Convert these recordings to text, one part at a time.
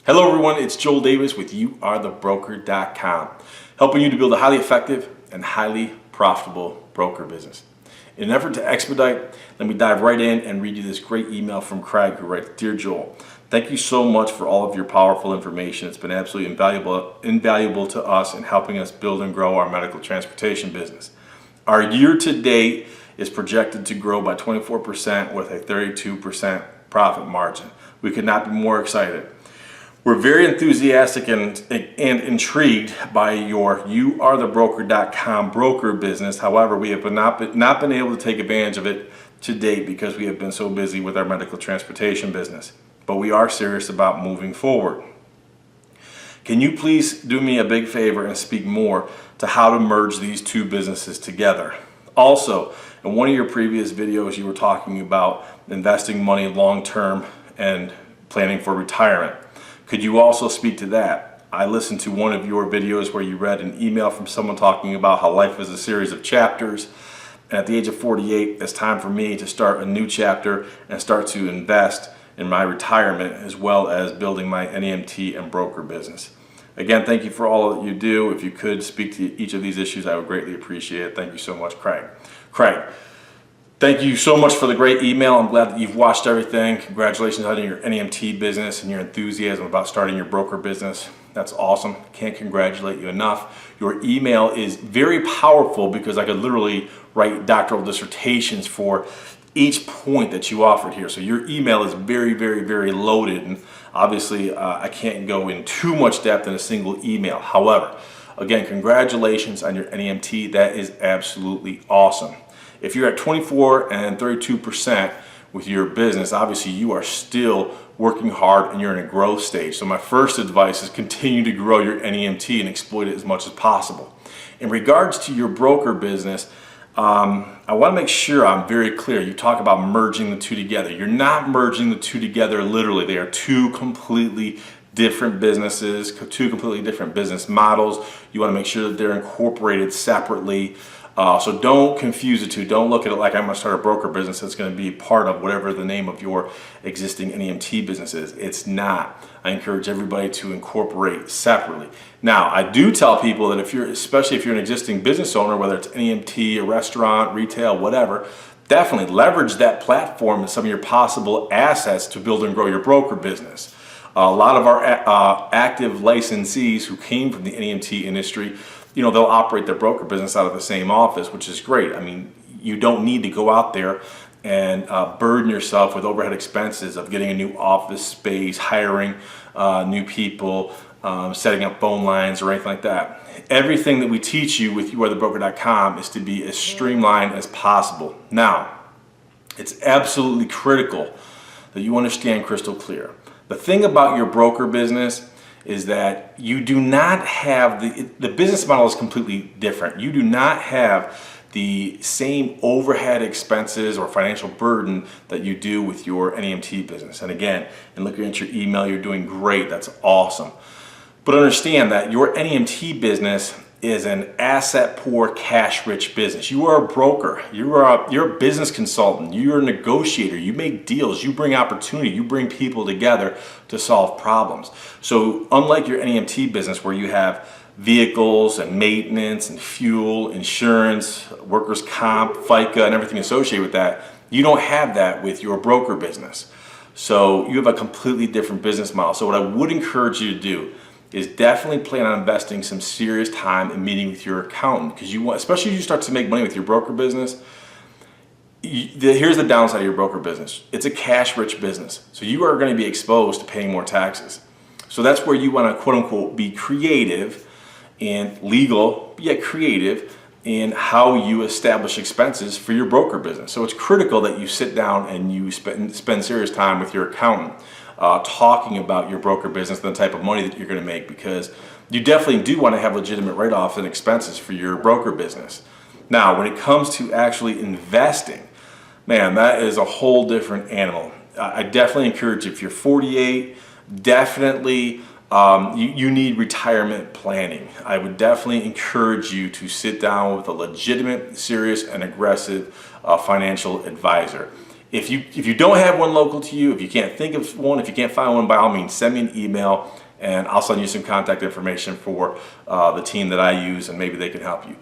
Hello everyone, it's Joel Davis with YouAreTheBroker.com, helping you to build a highly effective and highly profitable broker business. In an effort to expedite, let me dive right in and read you this great email from Craig, who writes, "Dear Joel, thank you so much for all of your powerful information. It's been absolutely invaluable to us in helping us build and grow our medical transportation business. Our year to date is projected to grow by 24% with a 32% profit margin. We could not be more excited. We're very enthusiastic and intrigued by your YouAreTheBroker.com broker business. However, we have not been able to take advantage of it to date because we have been so busy with our medical transportation business. But we are serious about moving forward. Can you please do me a big favor and speak more to how to merge these two businesses together? Also, in one of your previous videos, you were talking about investing money long-term and planning for retirement. Could you also speak to that? I listened to one of your videos where you read an email from someone talking about how life is a series of chapters. And at the age of 48, it's time for me to start a new chapter and start to invest in my retirement as well as building my NEMT and broker business. Again, thank you for all that you do. If you could speak to each of these issues, I would greatly appreciate it. Thank you so much, Craig. Craig, thank you so much for the great email. I'm glad that you've watched everything. Congratulations on your NEMT business and your enthusiasm about starting your broker business. That's awesome. Can't congratulate you enough. Your email is very powerful because I could literally write doctoral dissertations for each point that you offered here. So your email is very, very, very loaded. And obviously, I can't go in too much depth in a single email. However, again, congratulations on your NEMT. That is absolutely awesome. If you're at 24 and 32% with your business, obviously you are still working hard and you're in a growth stage. So my first advice is continue to grow your NEMT and exploit it as much as possible. In regards to your broker business, I want to make sure I'm very clear. You talk about merging the two together. You're not merging the two together literally. They are two completely different businesses, two completely different business models. You want to make sure that they're incorporated separately. So don't confuse the two. Don't look at it like I'm going to start a broker business that's going to be part of whatever the name of your existing NEMT business is. It's not. I encourage everybody to incorporate separately. Now, I do tell people that especially if you're an existing business owner, whether it's NEMT, a restaurant, retail, whatever, definitely leverage that platform and some of your possible assets to build and grow your broker business. A lot of our active licensees who came from the NEMT industry, they'll operate their broker business out of the same office, which is great. I mean, you don't need to go out there and burden yourself with overhead expenses of getting a new office space, hiring new people, setting up phone lines or anything like that. Everything that we teach you with YouAreTheBroker.com is to be as streamlined as possible. Now, it's absolutely critical that you understand crystal clear. The thing about your broker business is that you do not have the business model is completely different. You do not have the same overhead expenses or financial burden that you do with your NEMT business. And again, in looking at your email, you're doing great. That's awesome. But understand that your NEMT business is an asset-poor, cash-rich business. You are a broker. You're a business consultant. You're a negotiator. You make deals. You bring opportunity. You bring people together to solve problems. So unlike your NEMT business where you have vehicles and maintenance and fuel, insurance, workers' comp, FICA, and everything associated with that, you don't have that with your broker business. So you have a completely different business model. So what I would encourage you to do is definitely plan on investing some serious time in meeting with your accountant, because especially as you start to make money with your broker business, here's the downside of your broker business. It's a cash-rich business, so you are going to be exposed to paying more taxes. So that's where you want to quote-unquote be creative and legal, yet creative in how you establish expenses for your broker business. So it's critical that you sit down and you spend serious time with your accountant talking about your broker business and the type of money that you're going to make, because you definitely do want to have legitimate write-offs and expenses for your broker business. Now, when it comes to actually investing, man, that is a whole different animal. I definitely encourage you, if you're 48, definitely you need retirement planning. I would definitely encourage you to sit down with a legitimate, serious, and aggressive financial advisor. If you don't have one local to you, if you can't think of one, if you can't find one, by all means, send me an email and I'll send you some contact information for the team that I use, and maybe they can help you.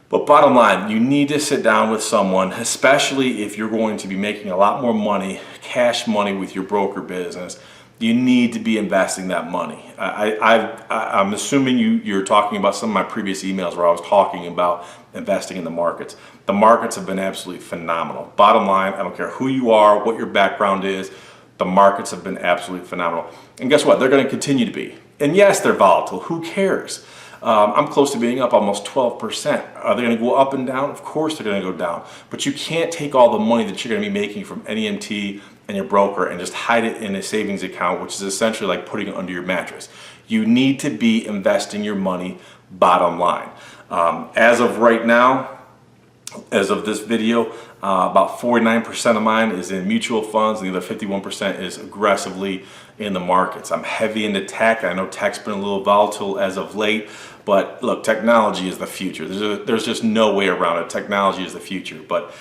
But bottom line, you need to sit down with someone, especially if you're going to be making a lot more money, cash money with your broker business. You need to be investing that money. I'm assuming you're talking about some of my previous emails where I was talking about investing in the markets. The markets have been absolutely phenomenal. Bottom line, I don't care who you are, what your background is, the markets have been absolutely phenomenal. And guess what? They're going to continue to be. And yes, they're volatile. Who cares? I'm close to being up almost 12%. Are they going to go up and down? Of course they're going to go down. But you can't take all the money that you're going to be making from NEMT and your broker and just hide it in a savings account, which is essentially like putting it under your mattress. You need to be investing your money, bottom line. As of right now, as of this video, about 49% of mine is in mutual funds, and the other 51% is aggressively in the markets. I'm heavy into tech. I know tech's been a little volatile as of late, but look, technology is the future. There's just no way around it. Technology is the future. But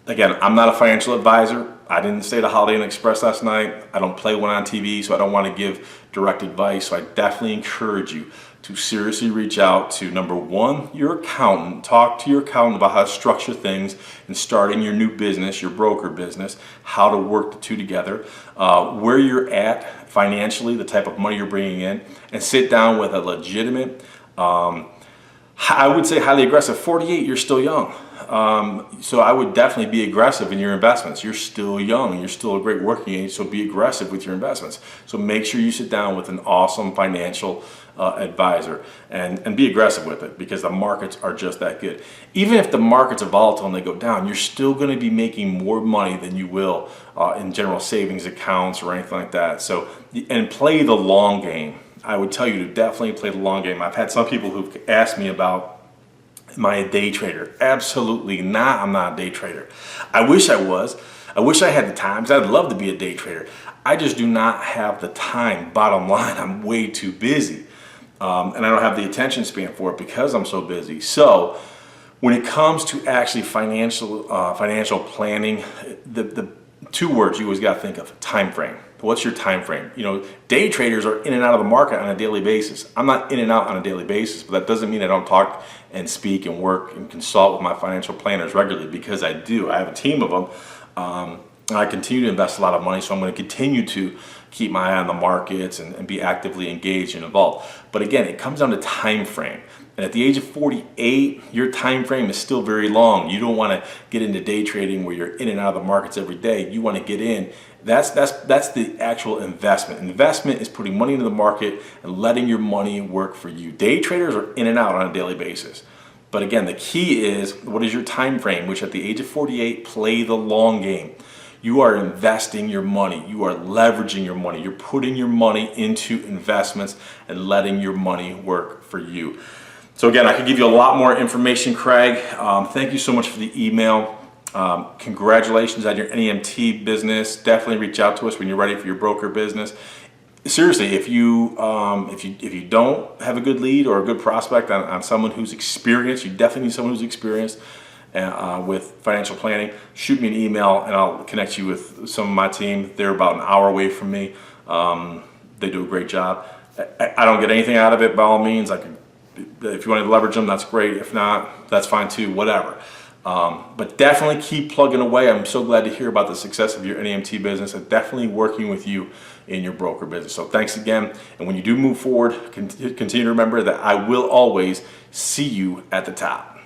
again, I'm not a financial advisor. I didn't stay at a Holiday Inn Express last night. I don't play one on TV, so I don't want to give direct advice. So I definitely encourage you to seriously reach out to, number one, your accountant. Talk to your accountant about how to structure things in starting your new business, your broker business, how to work the two together, where you're at financially, the type of money you're bringing in, and sit down with a legitimate, I would say highly aggressive. 48, you're still young. So I would definitely be aggressive in your investments. You're still young, you're still a great working age, so be aggressive with your investments. So make sure you sit down with an awesome financial advisor and be aggressive with it, because the markets are just that good. Even if the markets are volatile and they go down, you're still going to be making more money than you will in general savings accounts or anything like that. So, and play the long game. I would tell you to definitely play the long game. I've had some people who've asked me about, am I a day trader? Absolutely not. I'm not a day trader. I wish I was. I wish I had the time, because I'd love to be a day trader. I just do not have the time. Bottom line, I'm way too busy. And I don't have the attention span for it because I'm so busy. So when it comes to actually financial planning, the two words you always got to think of: time frame. What's your time frame? You know, day traders are in and out of the market on a daily basis. I'm not in and out on a daily basis, but that doesn't mean I don't talk and speak and work and consult with my financial planners regularly, because I do. I have a team of them. I continue to invest a lot of money, so I'm going to continue to keep my eye on the markets and be actively engaged and involved. But again, it comes down to time frame. And at the age of 48, your time frame is still very long. You don't want to get into day trading where you're in and out of the markets every day. You want to get in. That's the actual investment. Investment is putting money into the market and letting your money work for you. Day traders are in and out on a daily basis. But again, the key is, what is your time frame? Which at the age of 48, play the long game. You are investing your money. You are leveraging your money. You're putting your money into investments and letting your money work for you. So again, I could give you a lot more information, Craig. Thank you so much for the email. Congratulations on your NEMT business. Definitely reach out to us when you're ready for your broker business. Seriously, if you don't have a good lead or a good prospect on someone who's experienced, you definitely need someone who's experienced with financial planning. Shoot me an email and I'll connect you with some of my team. They're about an hour away from me. They do a great job. I don't get anything out of it, by all means. If you want to leverage them, that's great. If not, that's fine too, whatever. But definitely keep plugging away. I'm so glad to hear about the success of your NEMT business and definitely working with you in your broker business. So thanks again. And when you do move forward, continue to remember that I will always see you at the top.